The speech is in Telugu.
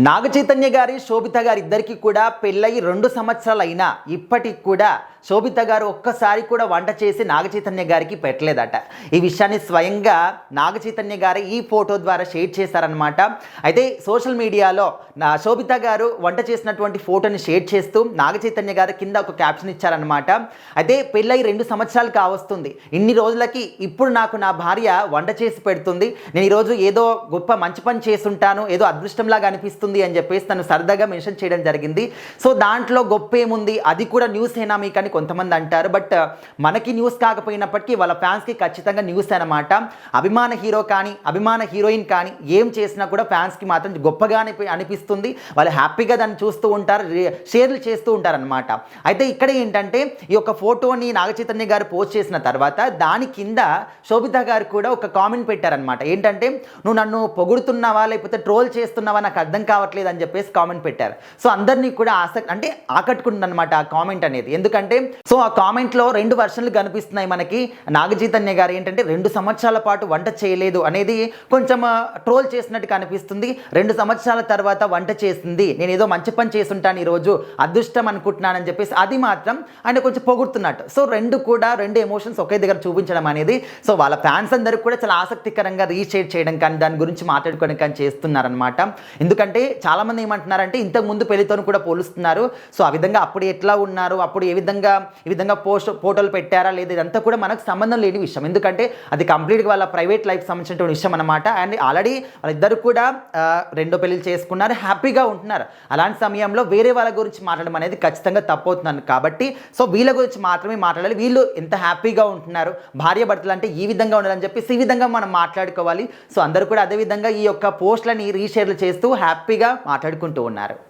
నాగ చైతన్య గారి శోభిత గారి ఇద్దరికి కూడా పెళ్ళై 2 సంవత్సరాలు అయినా ఇప్పటికి కూడా శోభిత గారు ఒక్కసారి కూడా వంట చేసి నాగ చైతన్య గారికి పెట్టలేదట. ఈ విషయాన్ని స్వయంగా నాగ చైతన్య గారు ఈ ఫోటో ద్వారా షేర్ చేశారనమాట. అయితే సోషల్ మీడియాలో శోభిత గారు వంట చేసినటువంటి ఫోటోని షేర్ చేస్తూ నాగ చైతన్య గారు కింద ఒక క్యాప్షన్ ఇచ్చారనమాట. అయితే పెళ్ళై 2 సంవత్సరాలు కావస్తుంది, ఇన్ని రోజులకి ఇప్పుడు నాకు నా భార్య వంట చేసి పెడుతుంది, నేను ఈరోజు ఏదో గొప్ప మంచి పని చేస్తుంటాను, ఏదో అదృష్టంలాగా అనిపిస్తుంది అని చెప్పేసి తను సరదాగా మెన్షన్ చేయడం జరిగింది. సో దాంట్లో గొప్ప ఏముంది, అది కూడా న్యూస్ అయినా మీకు కొంతమంది అంటారు. బట్ మనకి న్యూస్ కాకపోయినప్పటికీ వాళ్ళ ఫ్యాన్స్కి ఖచ్చితంగా న్యూస్ అనమాట. అభిమాన హీరో కానీ అభిమాన హీరోయిన్ కానీ ఏం చేసినా కూడా ఫ్యాన్స్కి మాత్రం గొప్పగా అనిపిస్తుంది. వాళ్ళు హ్యాపీగా దాన్ని చూస్తూ ఉంటారు, షేర్లు చేస్తూ ఉంటారనమాట. అయితే ఇక్కడ ఏంటంటే ఈ యొక్క ఫోటోని నాగ చైతన్య గారు పోస్ట్ చేసిన తర్వాత దాని కింద శోభిత గారు కూడా ఒక కామెంట్ పెట్టారనమాట. ఏంటంటే, నువ్వు నన్ను పొగుడుతున్నావా లేకపోతే ట్రోల్ చేస్తున్నావా నాకు అర్థం కావట్లేదు అని చెప్పేసి కామెంట్ పెట్టారు. సో అందరినీ కూడా ఆకట్టుకుంటుంది అనమాట ఆ కామెంట్ అనేది. ఎందుకంటే సో ఆ కామెంట్లో 2 వర్షన్లు కనిపిస్తున్నాయి మనకి. నాగ చైతన్య గారు ఏంటంటే 2 సంవత్సరాల పాటు వంట చేయలేదు అనేది కొంచెం ట్రోల్ చేసినట్టు కనిపిస్తుంది. 2 సంవత్సరాల తర్వాత వంట చేసింది, నేను ఏదో మంచి పని చేస్తుంటాను ఈరోజు అదృష్టం అనుకుంటున్నానని చెప్పేసి అది మాత్రం ఆయన కొంచెం పొగుడుతున్నట్టు. సో రెండు ఎమోషన్స్ ఒకే దగ్గర చూపించడం అనేది సో వాళ్ళ ఫ్యాన్స్ అందరూ కూడా చాలా ఆసక్తికరంగా రీషేర్ చేయడం కానీ దాని గురించి మాట్లాడుకోవడం కానీ చేస్తున్నారనమాట. ఎందుకంటే చాలామంది ఏమంటున్నారంటే ఇంతకు ముందు పెళ్లితో కూడా పోలుస్తున్నారు. సో ఆ విధంగా అప్పుడు ఎట్లా ఉన్నారు, అప్పుడు ఈ విధంగా ఫోటోలు పెట్టారా లేదా, ఇదంతా కూడా మనకు సంబంధం లేని విషయం. ఎందుకంటే అది కంప్లీట్గా వాళ్ళ ప్రైవేట్ లైఫ్ సంబంధించినటువంటి విషయం అనమాట. అండ్ ఆల్రెడీ వాళ్ళిద్దరు కూడా 2 పెళ్ళిళ్ళు చేసుకున్నారు, హ్యాపీగా ఉంటున్నారు. అలాంటి సమయంలో వేరే వాళ్ళ గురించి మాట్లాడడం అనేది ఖచ్చితంగా తప్పవుతున్నాను. కాబట్టి సో వీళ్ళ గురించి మాత్రమే మాట్లాడాలి. వీళ్ళు ఎంత హ్యాపీగా ఉంటున్నారు, భార్య భర్తలు అంటే ఈ విధంగా ఉండాలని చెప్పేసి ఈ విధంగా మనం మాట్లాడుకోవాలి. సో అందరూ కూడా అదేవిధంగా ఈ యొక్క పోస్టులని రీషేర్లు చేస్తూ హ్యాపీగా మాట్లాడుకుంటూ ఉన్నారు.